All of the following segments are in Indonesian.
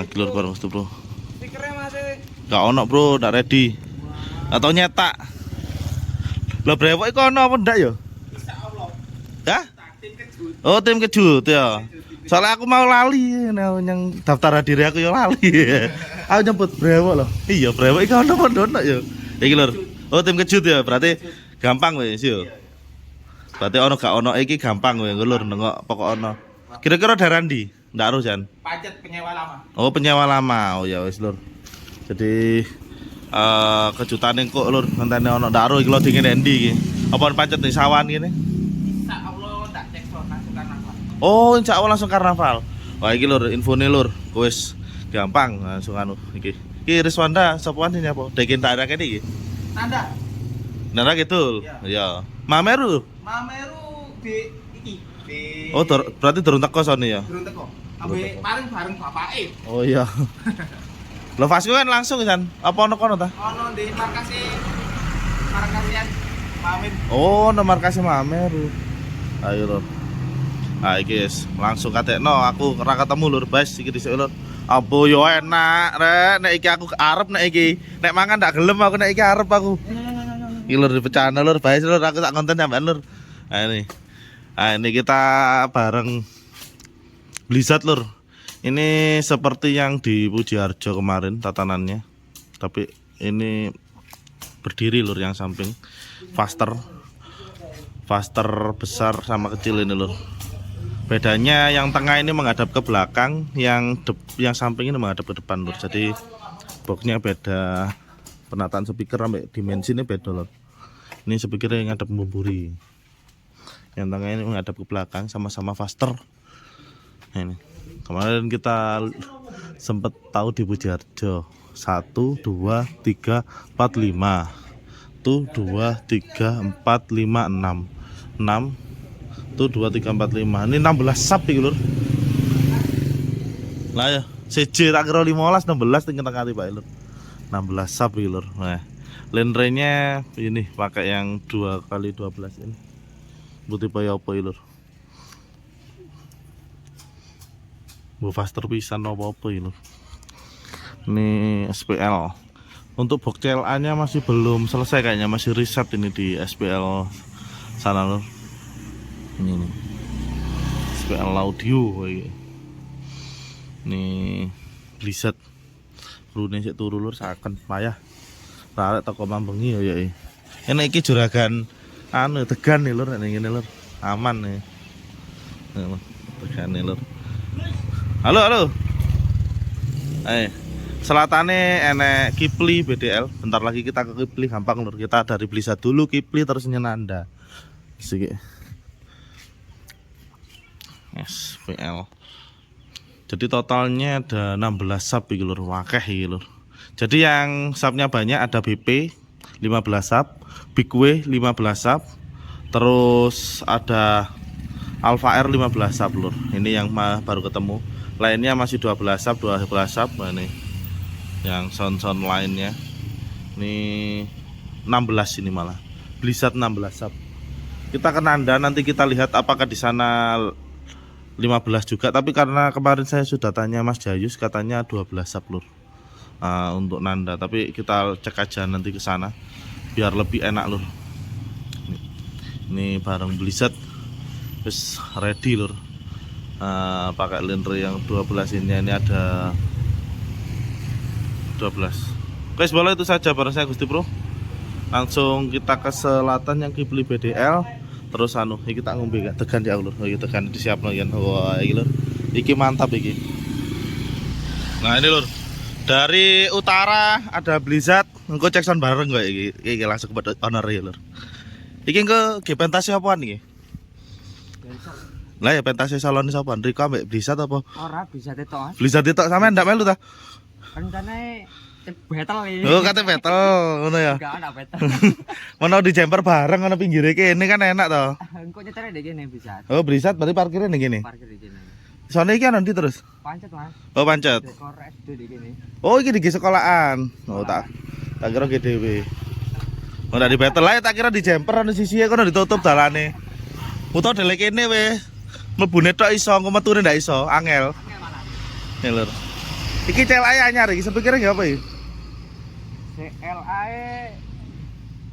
lagi lur bareng Mas Bro. Stikernya masih. Gak ono bro, ndak ready. Atau nyetak. Lah brewok iku ono apa ndak ya? Insyaallah. Hah? Tim kejut. Oh, tim kejut ya. Soalnya aku mau lali yang daftar diri aku ya lali. Aku nyebut brewok loh. Iya, brewok iku ono apa ndak ya? Iki lur. Oh, tim kejut ya. Berarti gampang wis yo. Berarti ono gak ono iki gampang wis lur nengok pokok ono. Kira-kira daerah ndi? Ndak harus Jan. Pacet penyewa lama. Oh, penyewa lama. Oh ya wis lur. Jadi kejutan kok lur ngenteni ono ndak ro iki lho dingin endi iki. Apa pancet ning sawan kene? Insyaallah tak cek langsung karnaval. Oh, insya Allah langsung karnaval. Wah, iki lur infone lur. Wis gampang langsung anu iki. Iki Riswanda sopoan ini apa? Dekin daerah kene iki. Nanda. Nara gitu. Ya. Mameru. Mameru di iki. Di Oh, berarti durung teko sone ya. Durung teko. Ambe bareng bapake. Oh iya. Lo Vasco kan langsung kan? Apa ono kono ta? Ono di markasian Mamin. Oh, nomor kasih Mameru. Ayo lur. Ah iki guys, langsung katekno aku ora ketemu lur, Bas iki dhisik lur. Apa yo enak rek, nek iki aku arep nek iki. Nek mangan ndak gelem aku nek iki arep aku. Iki lur dipecahno lur, Bas lur aku tak konten sampean lur. Ah ini. Ah ini kita bareng Blizzard lur. Ini seperti yang di Pujiharjo kemarin tatanannya. Tapi ini berdiri lur yang samping. Faster besar sama kecil ini lur. Bedanya yang tengah ini menghadap ke belakang, yang samping ini menghadap ke depan lur. Jadi boxnya beda, penataan speaker sampai dimensinya beda lur. Ini speakernya yang ngadep memburi. Yang tengah ini menghadap ke belakang, sama-sama faster. Nah, ini kemarin kita sempat tahu di Pujiharjo 1, 2, 3, 4, 5. Tuh 2, 3, 4, 5, 6. 6 tuh 2, 3, 4, 5. Ini 16 sub iki lur. Lah ya, CJ tak kira 15, 16 tinggal tengah Pak lur. 16 sub iki lur. Nah, lenrenya ini pakai yang 2x12 ini. Butuh apa lur. Bu faster pisan apa-apa ini lur. Ini SPL. Untuk box CLA nya masih belum selesai kayaknya, masih riset ini di SPL sana lur. Ini nih SPL audio ini Blizzard rune sik turu lur saken payah arek teko mambengi ya enak iki juragan anu tegan nih lur nek ngene lur aman nih tegan nih lur. Halo selatane enek Kipli BDL, bentar lagi kita ke Kipli gampang lur, kita dari Blizzard dulu Kipli terus Nyenanda sedikit SPL. Jadi totalnya ada 16 sub iki lur, wakeh iki lur. Jadi yang subnya banyak ada BP 15 sub, Big W 15 sub, terus ada Alpha R 15 sub lur. Ini yang baru ketemu. Lainnya masih 12 sub, 12 sub. Nah, ini yang sound lainnya. Ini 16 ini malah. Blizzard 16 sub. Kita ke Nanda nanti kita lihat apakah di sana 15 juga, tapi karena kemarin saya sudah tanya Mas Jayus katanya 12 sub lur untuk Nanda, tapi kita cek aja nanti ke sana biar lebih enak lur. Ini bareng Blizzard terus ready lur, pakai lenre yang 12 ini ada 12. Oke, sebelah itu saja bareng saya Gusti Bro. Langsung kita ke selatan yang Kipli BDL. Terus anu, iki tak ngombe gak tegan ya lur. Oh, iki tegan disiapno yen. Wah, iki lur. Iki mantap iki. Nah, ini lur. Dari utara ada Blizzard, engko cek sound bareng kok iki. Iki langsung ke honor ya lur. Iki engko ge pentasnya apaan iki? Lah ya pentasnya salon sapa? Riko ambek Blizzard apa? Ora bisa tetok. Blizzard tetok sampean ndak melu ta? Rencane battle iki. Oh, kate battle ngono ya. Enggak ada battle. Ono di jumper bareng ono pinggire kene kan enak to. Engko nyetere ndek kene bisa. Oh, Blizzard berarti parkirnya ning kene. Parkir di kene. Soalnya iki nanti terus. Pancet, Mas. Oh, pancet. Dekor SD di kene. Oh, iki di sekolahan. Oh, tak kira ge dhewe. Oh, ndak di battle ae tak kira di jumper ono sisihe kono ditutup dalane. Uto delek kene wis. Mlebune tok iso, engko metune ndak iso, angel. Ya lur. Iki CLA anyar iki sepikirnya nggak apa ya? CLA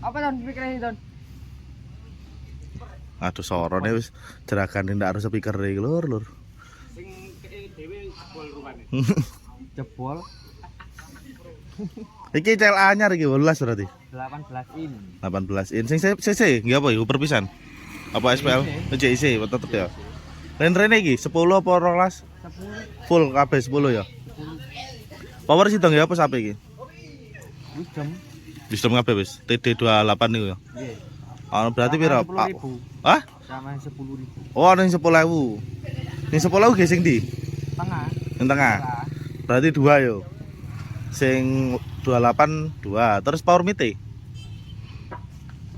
apa Don pikirnya Don? Aduh sorone wis jeragane ndak harus speaker iki lur. Sing dhewe jebol rupane. Jebol Iki CLA anyar iki 18 berarti. 18 in. 18 in sing CC nggak apa ya perpisan. Apa SPL? CC tetep ya. Rene iki 10 apa 12? 10 Full kabeh 10 ya. Power sih dong ya apa sampai iki? Wisdom. Wisdom kabeh wis. TD28 niku ya. Nggih. Berarti piro? 10.000. Hah? Sama 10.000. Oh, ning 10.000. Ning 10.000 ge sing ndi? Tengah. Ning tengah. Berarti 2 yo. Sing 28 2. Terus power mite?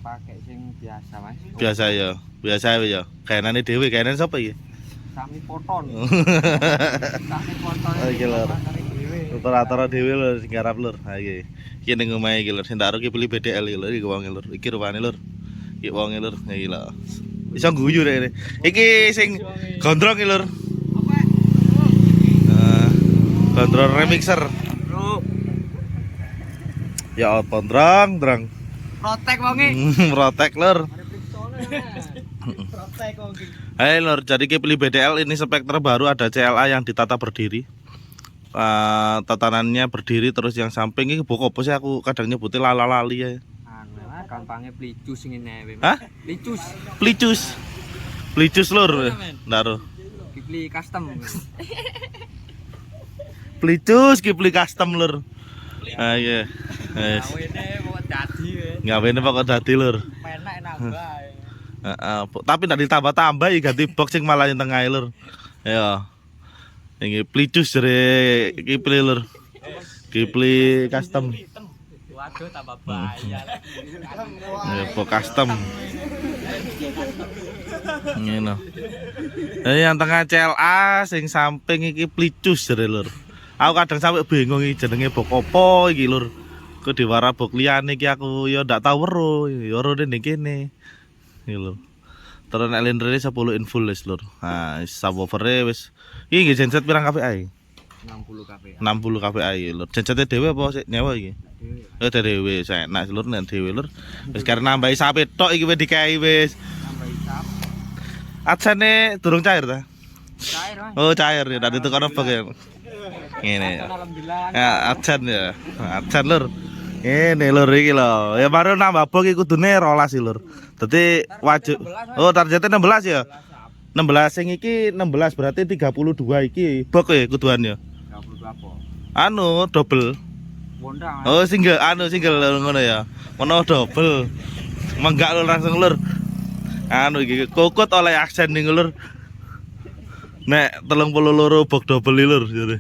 Pakai sing biasa, Mas. Biasa ya. Biasa ya. Kayanane dhewe, kayanan sapa iki? Sami poton. Sami poton. Oke, lur. Operator dhewe lho sing garap lur. Ha iki. Iki ning omahe iki lur. Sing tak iki beli BDL iki lur. Iki wonge lur. Iki rupane lur. Iki wonge lur. Iki lho. Iso guyu rek ini. Iki sing gondrong iki lur. Gondrong remixer. Bro, Ya apa drang. protek wonge. Protek lur. Protek wonge. Hai lur, jadi kita beli BDL ini spek terbaru ada CLA yang ditata berdiri. Tatanannya berdiri terus yang samping ini bok apa sih aku kadang nyebutnya lala-lali ya. Anu lah gampangnya plicus ngene wae. Hah? Plicus. Plicus lur. Ndaro. Dibeli custom. Plicus ki beli custom lur. Ah iya. Wes. Awene kok dadi wae. Ngawene pokok dadi lur. Penak nambah. Tapi ndak ditambah-tambah ya ganti box sing malah yang tengah lur. Ya. Ini plicus jere Kipli lur. Kipli custom. Waduh tambah bayar. Ya box custom. Ngene. Yang tengah CLA sing samping iki plicus jere lur. Aku kadang sampe bingung iki jenenge box apa iki lur. Ku diwara box liyane iki aku ya ndak tau weruh, ya weruh ning kene. Iki lho. Terus nek lendrene 10 in full wis lur. Nah, subwoofer wis. Iki nggih genset pirang kPa? 60 kPa. 60 kPa lur. Gensete dhewe apa sik nyewa iki? Dhewe. Dhewe, enak lur nek dhewe lur. Wis karep nambahi sapi tok iki wis dikai wis. Tambah hisap. Adsane durung cair ta? Cair, Mas. Oh, cair ya. Tadi tukar apa ya? Ngene ya. Alhamdulillah. Ya, adsan ya. Adsan lur. Ini lur iki lho. Ya baru nambah box iki kudune 12 sih lur. Dadi wajib. Oh, targetnya 16 ya. 16 sing iki 16 berarti 32 iki box ya kuduan ya. 32 apa? Anu double. Wondang. Oh, single ngono ya. Ngono double. Menggak lur langsung lur. Anu iki kokot oleh aksen ning lur. Nek 32 box double lur jadi.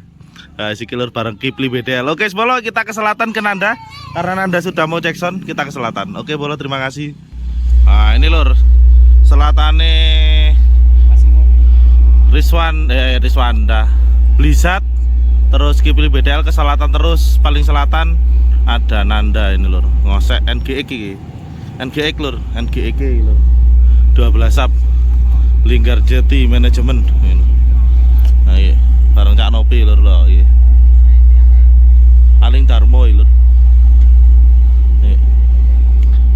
Nah, si killer bareng Kipli BDL. Oke, Bolo, kita ke selatan ke Nanda. Karena Nanda sudah mau cek sound, kita ke selatan. Oke, Bolo, terima kasih. Nah, ini lur. Selatane Rizwanda. Blizzard. Terus Kipli BDL ke selatan terus, paling selatan ada Nanda ini lur. Ngosek NGX iki. NGX lur, NGX iki lur. 12 sub. Linggar Jeti manajemen. Nah, iya. Bareng Cak Nopi lur lho iki. Aling Darmo iki lur.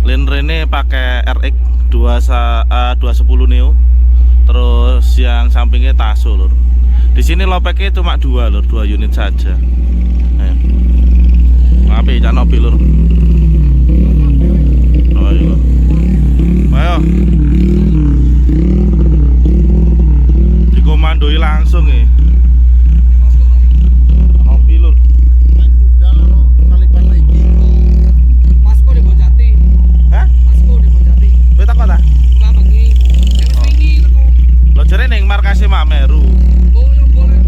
Lin rene pakai RX 210 Neo. Terus yang sampingnya Taso lur. Di sini lopeknya cuma 2 lur, 2 unit saja. Api Cak Nopi lur. Oh iya lur. Ayo. Dikomandoi langsung ya. Markasnya Mak Meru. Oh, yang boleh.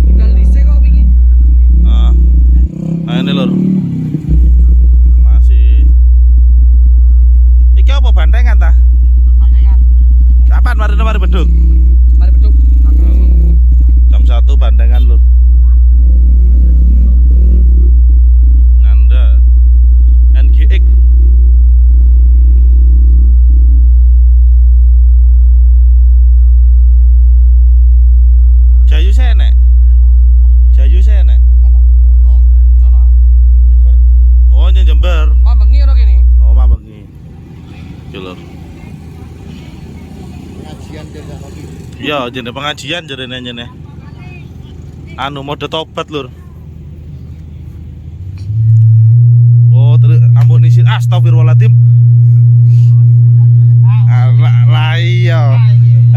Tinggal dhisik kok wingi. Nah, ini lur. Masih. Iki apa bantengan ta? Bantengan. Kapan mari beduk? Mari beduk. Jam 1 bantengan lur. Nanda NGX. iki lur. Pengajian dari kopi. Iya, jenenge pengajian jarene nyene. Anu mode tobat lur. Oh, terus amunisi astagfirullahaladzim.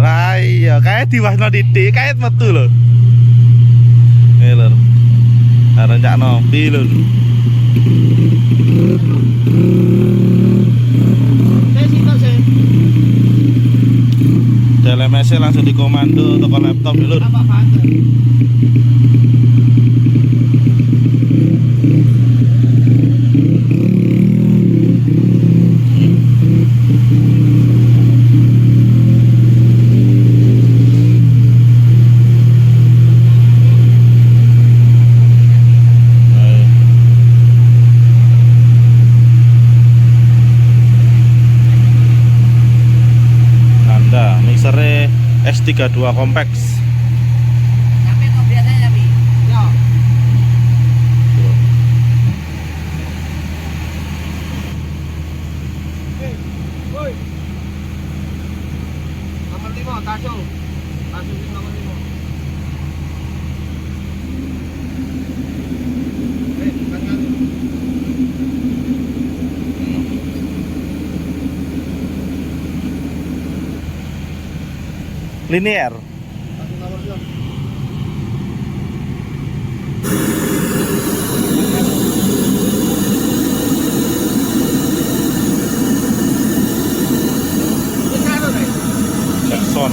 Lah iya, kayak diwasno titik, kayak metu lho. Lur. Rencak nopi lho. DLMS langsung dikomando toko laptop ya lur. Mixernya S32 Compax. Tapi kok biasanya tapi. Ya. Woi. Nomor 5 tasung. Tasung nomor 5. Bukan. Linear. Jackson.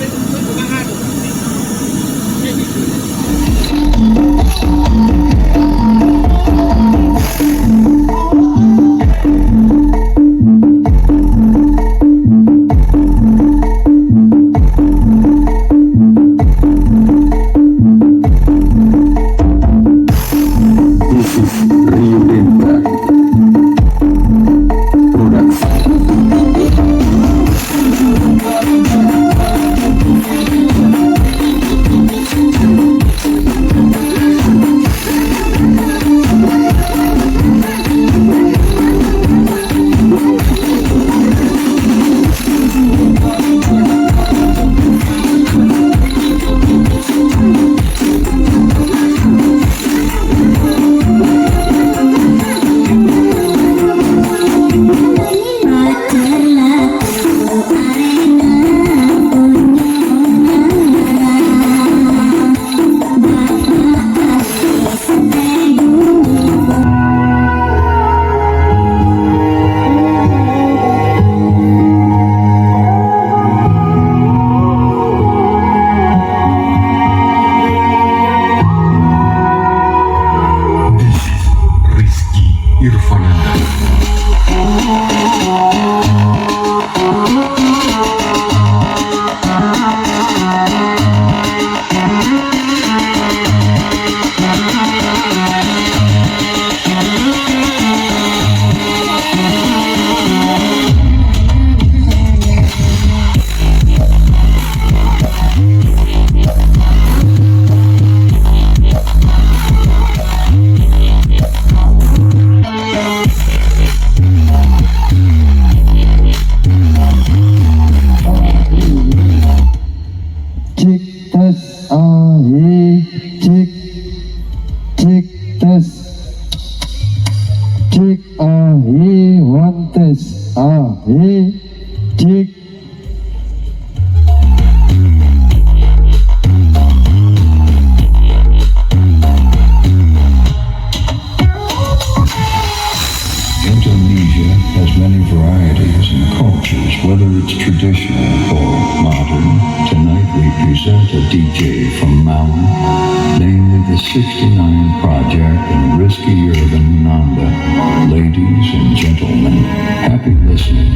Indonesia has many varieties and cultures, whether it's traditional or modern. Tonight we present a DJ from Maui, namely the 69 Project and Risky Urban Nanda. Ladies and gentlemen, happy listening.